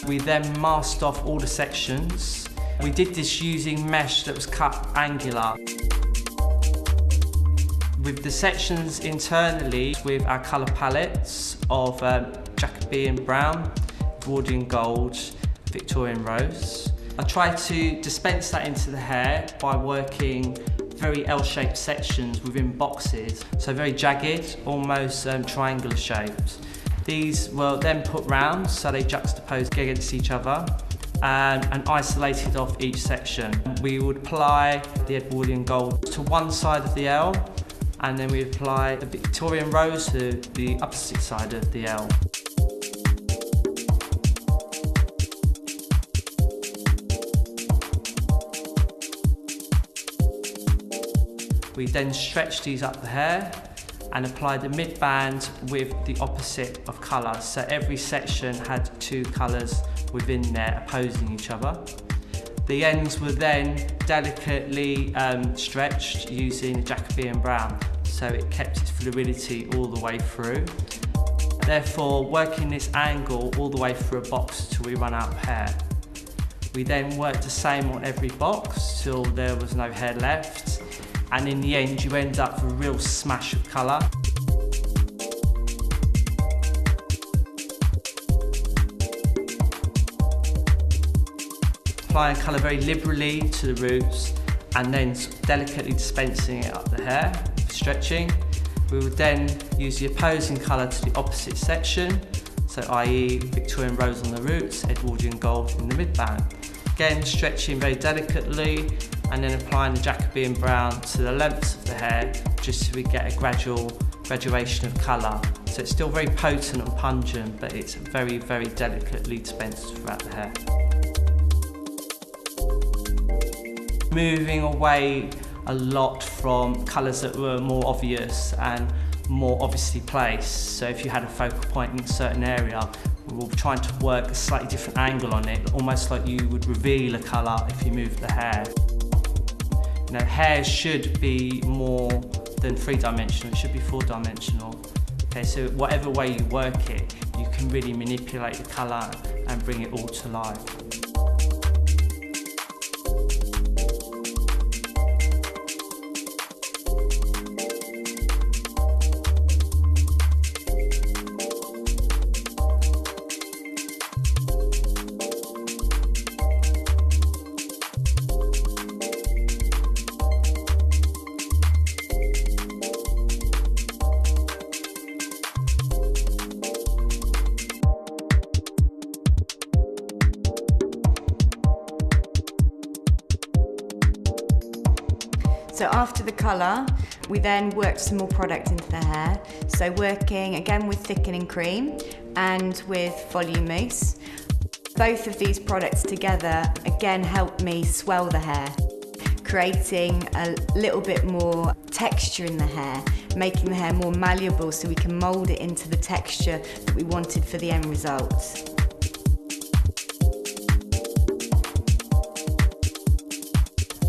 We then masked off all the sections. We did this using mesh that was cut angular. With the sections internally, with our colour palettes of Jacobean Brown, Edwardian Gold, Victorian Rose. I tried to dispense that into the hair by working very L-shaped sections within boxes, so very jagged, almost triangular shaped. These were then put round so they juxtaposed against each other and isolated off each section. We would apply the Edwardian Gold to one side of the L, and then we apply the Victorian Rose to the opposite side of the L. We then stretched these up the hair and applied the mid-band with the opposite of colour. So every section had two colours within there opposing each other. The ends were then delicately stretched using Jacobean Brown, so it kept its fluidity all the way through. Therefore, working this angle all the way through a box till we run out of hair. We then worked the same on every box till there was no hair left, and in the end you end up with a real smash of colour. Applying colour very liberally to the roots and then delicately dispensing it up the hair, stretching. We would then use the opposing colour to the opposite section, so i.e. Victorian Rose on the roots, Edwardian Gold in the mid-band. Again, stretching very delicately and then applying the Jacobean Brown to the lengths of the hair just so we get a graduation of colour. So it's still very potent and pungent, but it's very, very delicately dispensed throughout the hair. Moving away a lot from colours that were more obvious and more obviously placed. So if you had a focal point in a certain area, we were trying to work a slightly different angle on it, almost like you would reveal a colour if you moved the hair. You know, hair should be more than three-dimensional, it should be four-dimensional. Okay, so whatever way you work it, you can really manipulate the colour and bring it all to life. So after the colour, we then worked some more product into the hair. So working again with thickening cream and with volume mousse. Both of these products together again helped me swell the hair, creating a little bit more texture in the hair, making the hair more malleable so we can mould it into the texture that we wanted for the end result.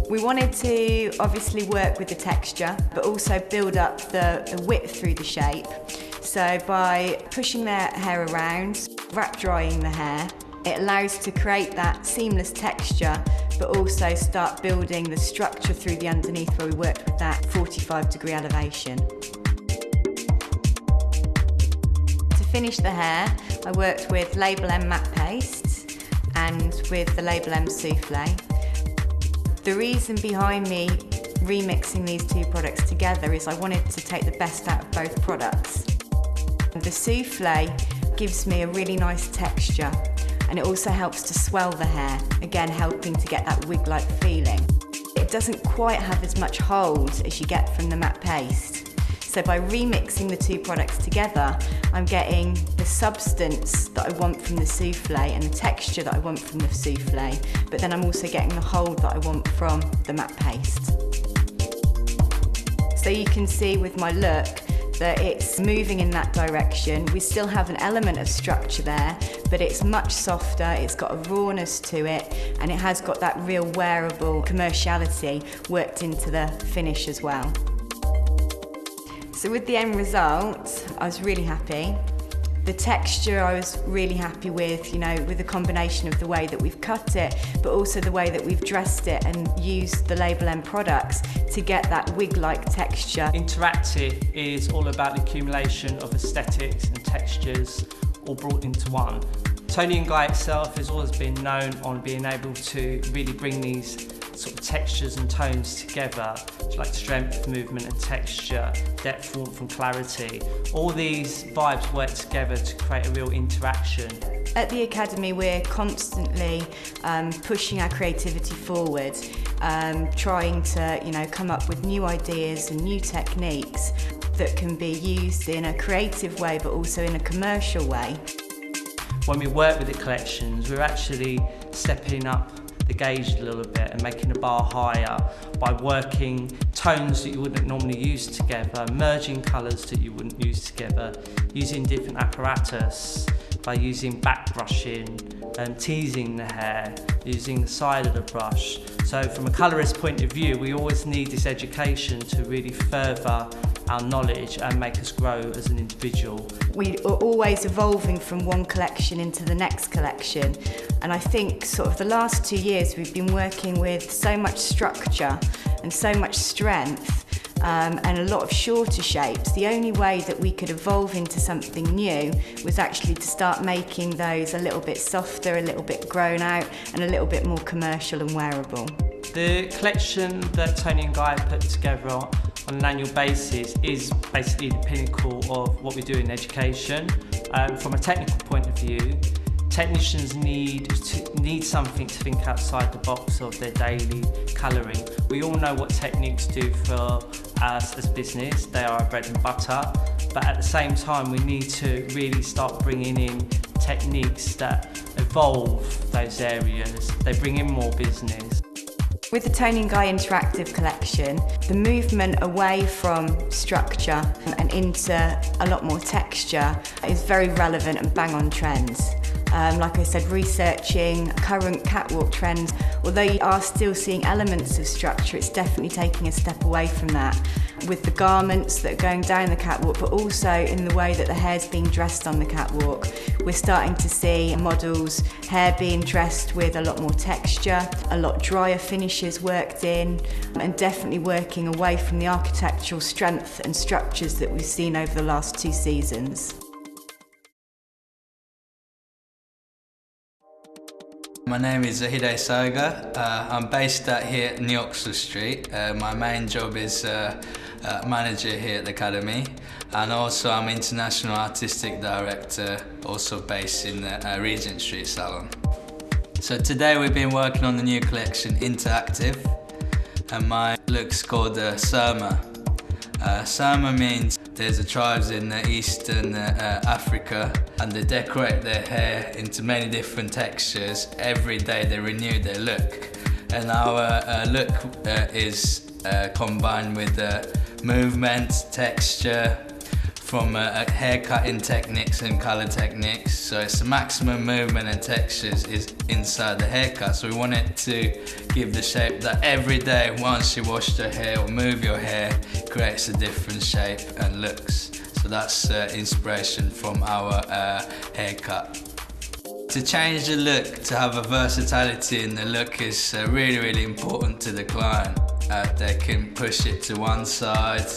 We wanted to obviously work with the texture, but also build up the width through the shape. So by pushing the hair around, wrap drying the hair, it allows to create that seamless texture, but also start building the structure through the underneath where we worked with that 45-degree elevation. To finish the hair, I worked with Label M matte paste and with the Label M souffle. The reason behind me remixing these two products together is I wanted to take the best out of both products. The souffle gives me a really nice texture, and it also helps to swell the hair, again helping to get that wig-like feeling. It doesn't quite have as much hold as you get from the matte paste. So by remixing the two products together, I'm getting the substance that I want from the souffle and the texture that I want from the souffle, but then I'm also getting the hold that I want from the matte paste. So you can see with my look that it's moving in that direction. We still have an element of structure there, but it's much softer, it's got a rawness to it, and it has got that real wearable commerciality worked into the finish as well. So with the end result, I was really happy. The texture I was really happy with, with the combination of the way that we've cut it, but also the way that we've dressed it and used the Label M products to get that wig-like texture. Interactive is all about the accumulation of aesthetics and textures all brought into one. Toni & Guy itself has always been known on being able to really bring these sort of textures and tones together, like strength, movement and texture, depth, warmth and clarity. All these vibes work together to create a real interaction. At the Academy we're constantly pushing our creativity forward, trying to come up with new ideas and new techniques that can be used in a creative way but also in a commercial way. When we work with the collections, we're actually stepping up the gauge a little bit and making the bar higher by working tones that you wouldn't normally use together, merging colours that you wouldn't use together, using different apparatus, by using back brushing, teasing the hair, using the side of the brush. So from a colourist point of view, we always need this education to really further our knowledge and make us grow as an individual. We are always evolving from one collection into the next collection, and I think sort of the last 2 years we've been working with so much structure and so much strength and a lot of shorter shapes. The only way that we could evolve into something new was actually to start making those a little bit softer, a little bit grown out and a little bit more commercial and wearable. The collection that Toni & Guy put together on an annual basis is basically the pinnacle of what we do in education. From a technical point of view, technicians need something to think outside the box of their daily colouring. We all know what techniques do for us as business, they are our bread and butter, but at the same time we need to really start bringing in techniques that evolve those areas, they bring in more business. With the Toni & Guy Interactive Collection, the movement away from structure and into a lot more texture is very relevant and bang on trends. Like I said, researching current catwalk trends, although you are still seeing elements of structure, it's definitely taking a step away from that. With the garments that are going down the catwalk, but also in the way that the hair's being dressed on the catwalk. We're starting to see models' hair being dressed with a lot more texture, a lot drier finishes worked in, and definitely working away from the architectural strength and structures that we've seen over the last 2 seasons. My name is Hidei Saiga. I'm based here at New Oxford Street. My main job is manager here at the Academy, and also I'm International Artistic Director, also based in the Regent Street Salon. So today we've been working on the new collection, Interactive, and my look's called Surma. Surma means there's a tribes in Eastern Africa, and they decorate their hair into many different textures. Every day they renew their look, and our look is combined with movement, texture, from hair cutting techniques and colour techniques. So it's the maximum movement and textures is inside the haircut. So we want it to give the shape that every day, once you wash your hair or move your hair, creates a different shape and looks. So that's inspiration from our haircut. To change the look, to have a versatility in the look is really important to the client. They can push it to one side,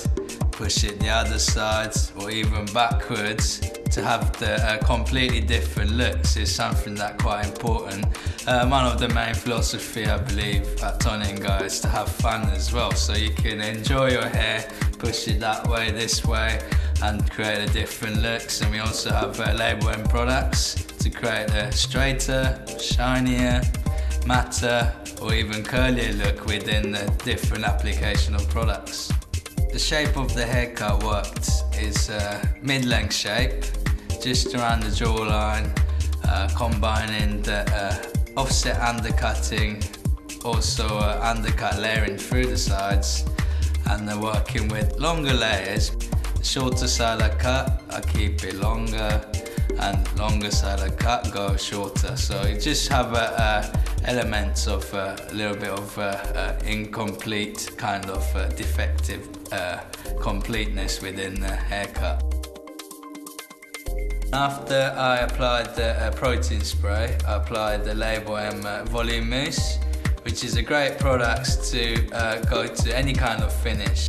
push it the other side, or even backwards. To have the completely different looks is something that's quite important. One of the main philosophy, I believe, at Toni & Guy is to have fun as well. So you can enjoy your hair, push it that way, this way, and create a different looks. And we also have Label M products to create a straighter, shinier, matter, or even curlier look within the different application of products. The shape of the haircut worked is a mid-length shape, just around the jawline, combining the offset undercutting, also undercut layering through the sides, and they're working with longer layers. The shorter side I cut, I keep it longer, and longer side I cut, go shorter. So you just have elements of a little bit of incomplete, kind of defective completeness within the haircut. After I applied the protein spray, I applied the Label M volume mousse, which is a great product to go to any kind of finish.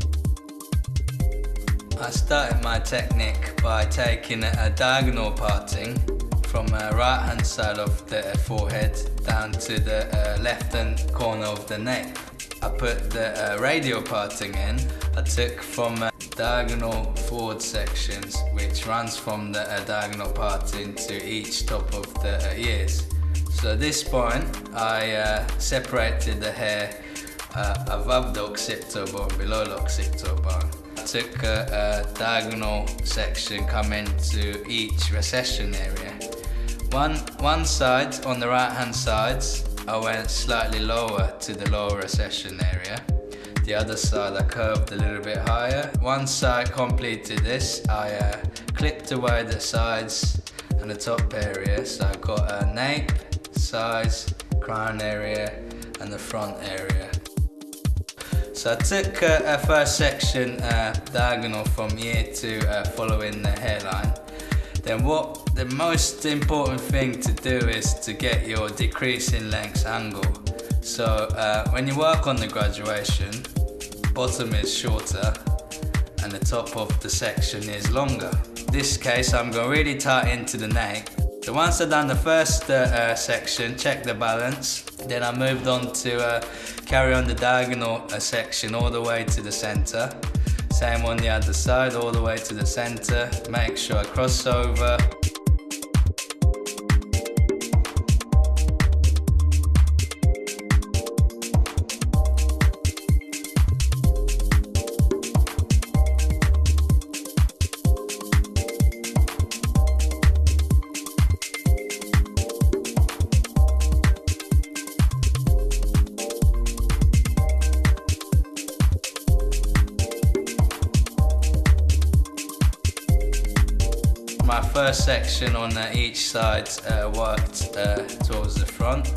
I started my technique by taking a diagonal parting from the right hand side of the forehead down to the left hand corner of the nape. I put the radial parting in. I took from diagonal forward sections, which runs from the diagonal parting to each top of the ears. So at this point, I separated the hair above the occipital bone, below the occipital bone. I took a diagonal section coming to each recession area. One side, on the right hand side, I went slightly lower to the lower recession area. The other side I curved a little bit higher. Once I completed this, I clipped away the sides and the top area. So I've got a nape, sides, crown area and the front area. So I took a first section diagonal from here to following the hairline. Then what the most important thing to do is to get your decrease in length angle. So when you work on the graduation, bottom is shorter and the top of the section is longer. In this case, I'm going really tight into the nape. So once I've done the first section, check the balance, then I moved on to carry on the diagonal section all the way to the center. Same on the other side, all the way to the center. Make sure I cross over. My first section on each side worked towards the front.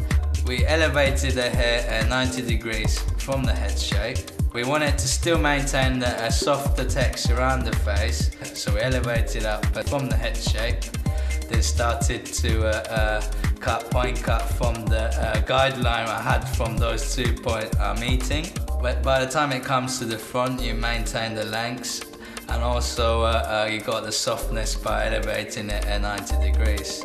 We elevated the hair 90 degrees from the head shape. We wanted to still maintain a softer texture around the face, so we elevated up from the head shape. Then started to point cut from the guideline I had from those 2 points meeting. But by the time it comes to the front, you maintain the lengths. And also you got the softness by elevating it at 90 degrees.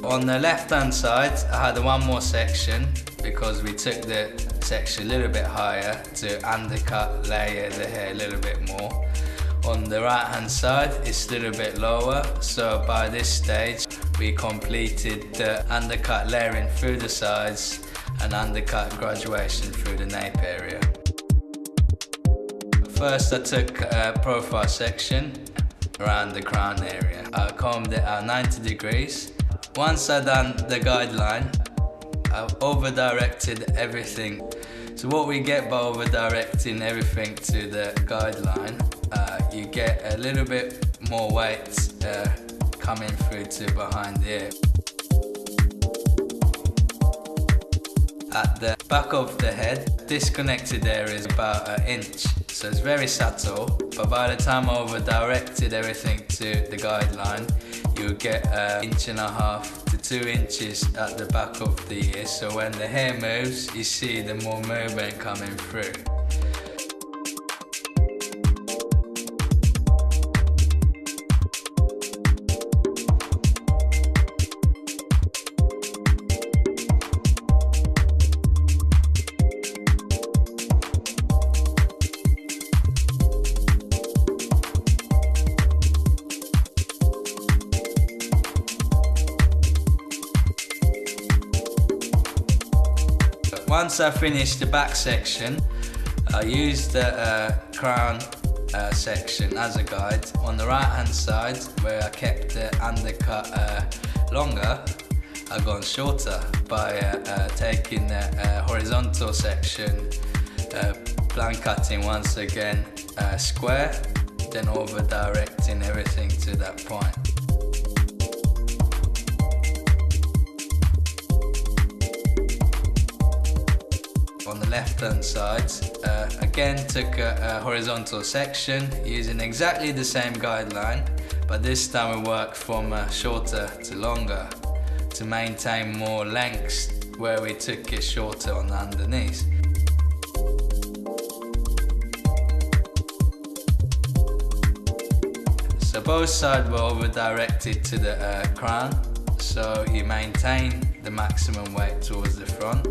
On the left hand side, I had one more section because we took the section a little bit higher to undercut, layer the hair a little bit more. On the right hand side, it's a little bit lower, so by this stage we completed the undercut layering through the sides and undercut graduation through the nape area. First I took a profile section around the crown area. I combed it at 90 degrees. Once I done the guideline, I've over-directed everything. So what we get by over-directing everything to the guideline, you get a little bit more weight coming through to behind the ear. At the back of the head, disconnected area is about 1 inch. So it's very subtle, but by the time I over-directed everything to the guideline, you get 1.5 to 2 inches at the back of the ear. So when the hair moves, you see the more movement coming through. Once I finished the back section, I used the crown section as a guide. On the right hand side, where I kept the undercut longer, I've gone shorter by taking the horizontal section, plan cutting once again square, then over directing everything to that point. On the left hand side, again took a horizontal section using exactly the same guideline, but this time we worked from shorter to longer to maintain more lengths where we took it shorter on the underneath. So both sides were over directed to the crown, so you maintain the maximum weight towards the front.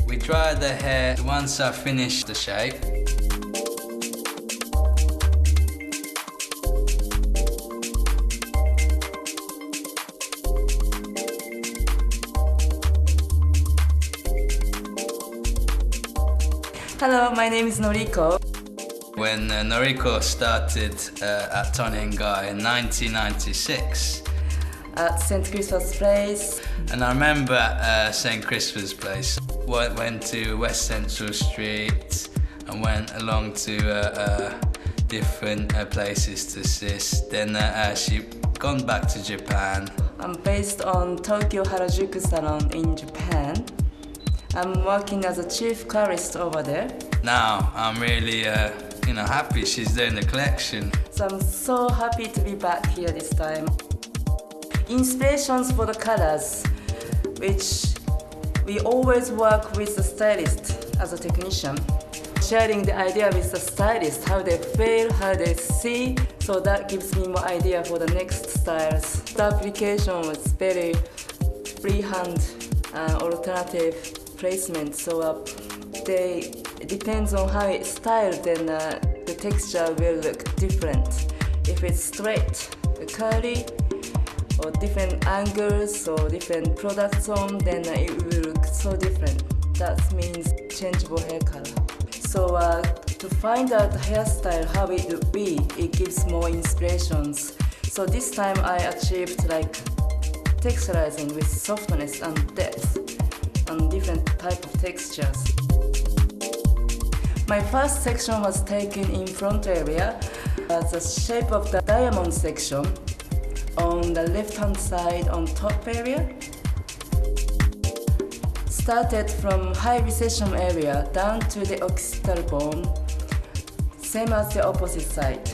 We dried the hair once I finished the shape. Hello, my name is Noriko. When Noriko started at Tony & Guy in 1996. At St. Christopher's Place. And I remember St. Christopher's Place. Went to West Central Street and went along to different places to assist. Then she gone back to Japan. I'm based on Tokyo Harajuku Salon in Japan. I'm working as a chief colorist over there. Now I'm really happy she's doing the collection. So I'm so happy to be back here this time. Inspirations for the colors, which we always work with the stylist as a technician, sharing the idea with the stylist, how they feel, how they see, so that gives me more idea for the next styles. The application was very freehand alternative placement, so it depends on how it's styled, then the texture will look different. If it's straight, curly, or different angles or different products on, then it will look so different. That means changeable hair color. So to find out the hairstyle, how it would be, it gives more inspirations. So this time I achieved like texturizing with softness and depth and different type of textures. My first section was taken in front area as the shape of the diamond section on the left hand side on top area. Started from high recession area down to the occipital bone, same as the opposite side.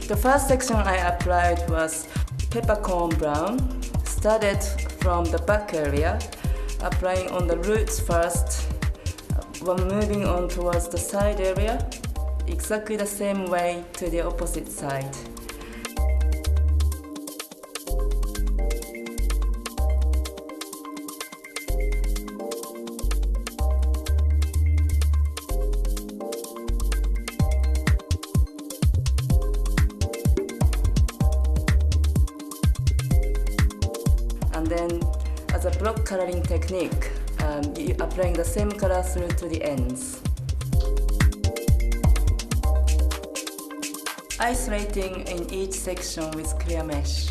The first section I applied was peppercorn brown. Started from the back area, applying on the roots first, when moving on towards the side area, exactly the same way to the opposite side. And then, as a block coloring technique, applying the same color through to the ends. Isolating in each section with clear mesh.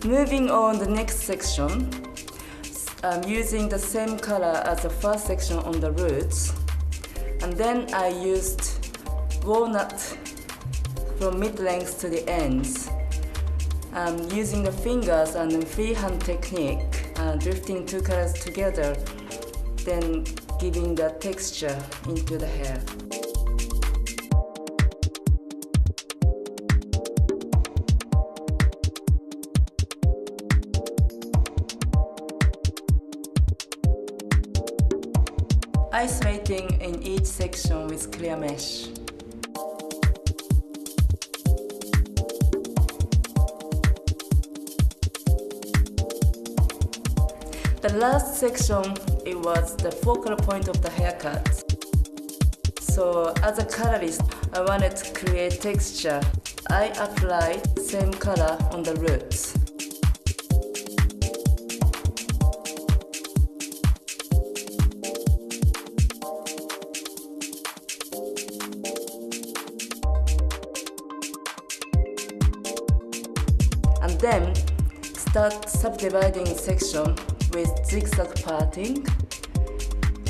Moving on the next section, using the same color as the first section on the roots, and then I used walnut from mid-length to the ends. Using the fingers and the freehand technique, drifting two colors together, then giving the texture into the hair. Isolating in each section with clear mesh. The last section, it was the focal point of the haircut. So as a colorist, I wanted to create texture. I applied same color on the roots. and then start subdividing section with zigzag parting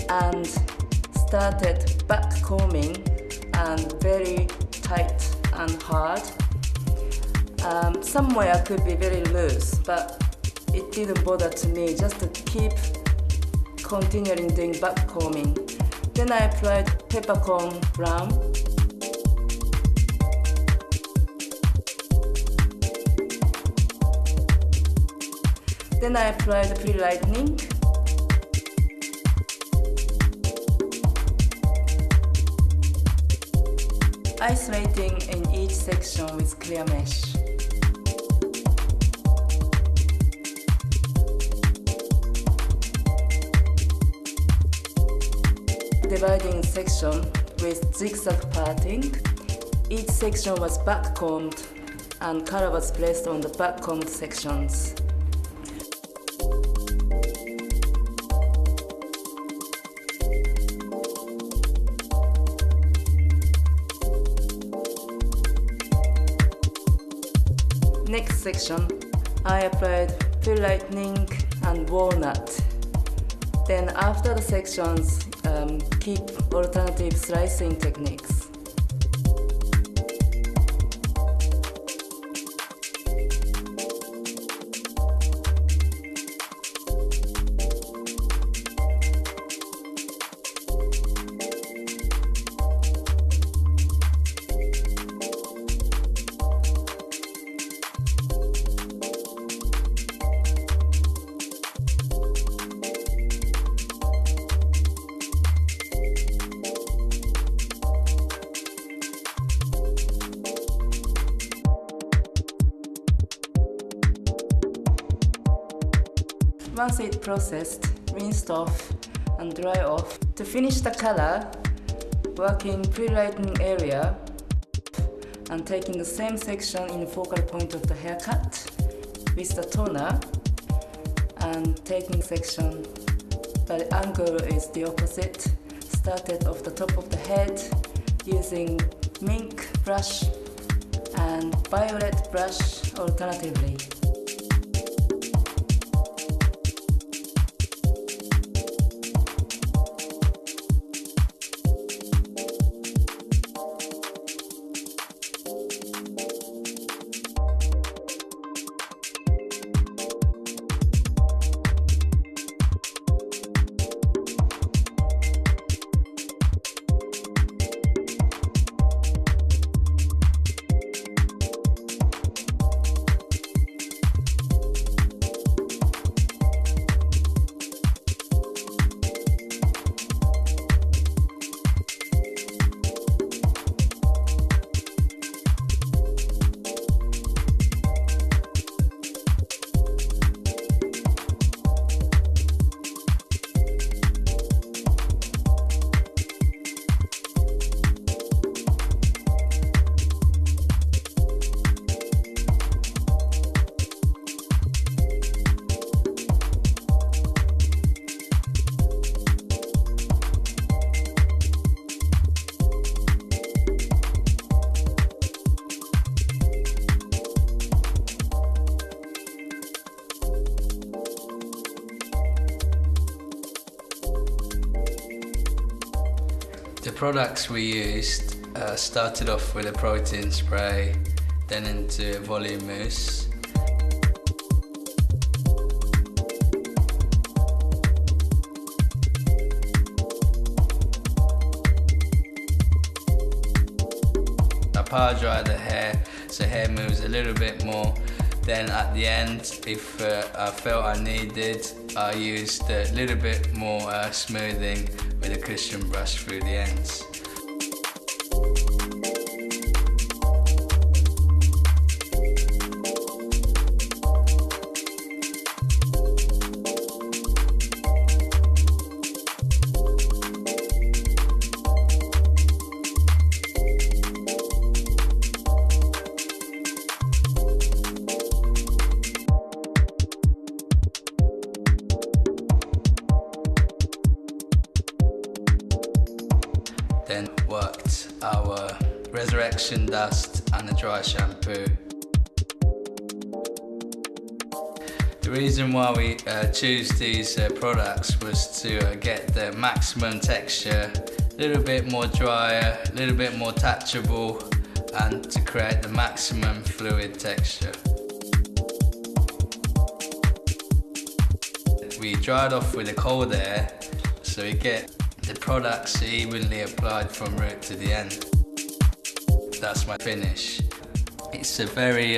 and started back combing and very tight and hard. Somewhere could be very loose, but it didn't bother to me, just to keep continuing doing back combing. Then I applied peppercorn brown. Then I applied pre-lightning. Isolating in each section with clear mesh. Dividing section with zigzag parting. Each section was back-combed and color was placed on the back-combed sections. Next section, I applied fill lightning and walnut. Then after the sections, keep alternative slicing techniques. Once it's processed, rinsed off and dry off. To finish the color, work in pre-lightening area and taking the same section in the focal point of the haircut with the toner and taking section, but the angle is the opposite. Started off the top of the head using mink brush and violet brush alternatively. The products we used started off with a protein spray, then into volume mousse. I power dry the hair so hair moves a little bit more. Then at the end, if I felt I needed, I used a little bit more smoothing with a cushion brush through the ends. Then worked our resurrection dust and a dry shampoo. The reason why we choose these products was to get the maximum texture, a little bit more drier, a little bit more touchable, and to create the maximum fluid texture. We dry it off with a cold air, so we get the products evenly applied from root to the end. That's my finish. It's a very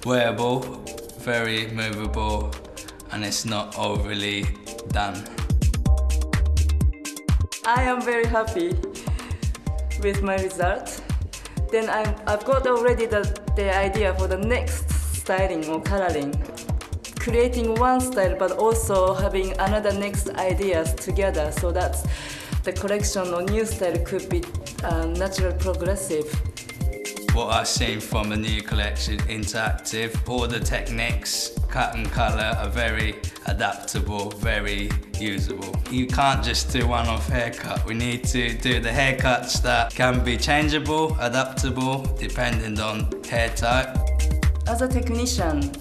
wearable, very movable, and it's not overly done. I am very happy with my result. Then I've got already the idea for the next styling or coloring. Creating one style but also having another next ideas together, so that the collection or new style could be natural progressive. What I've seen from the new collection, Interactive, all the techniques, cut and colour are very adaptable, very usable. You can't just do one-off haircut. We need to do the haircuts that can be changeable, adaptable, depending on hair type. As a technician,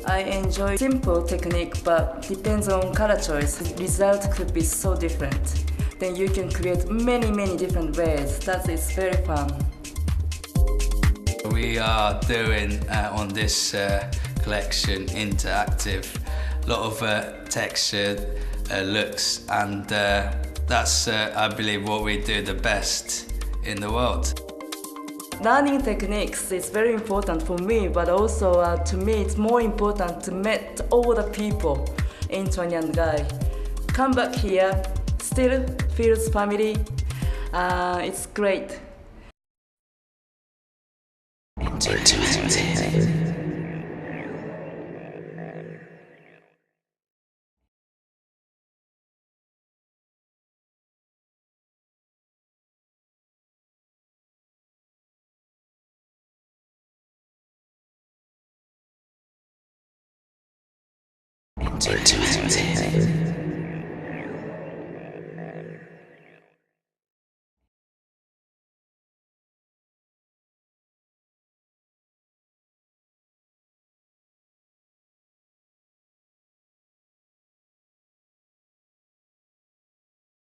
I enjoy simple technique, but depends on color choice. Result could be so different. Then you can create many different ways. That is very fun. We are doing on this collection interactive, a lot of textured looks, and that's I believe what we do the best in the world. Learning techniques is very important for me, but also to me it's more important to meet all the people in Twenyan Guy. Come back here, still feels family. It's great. Interactive.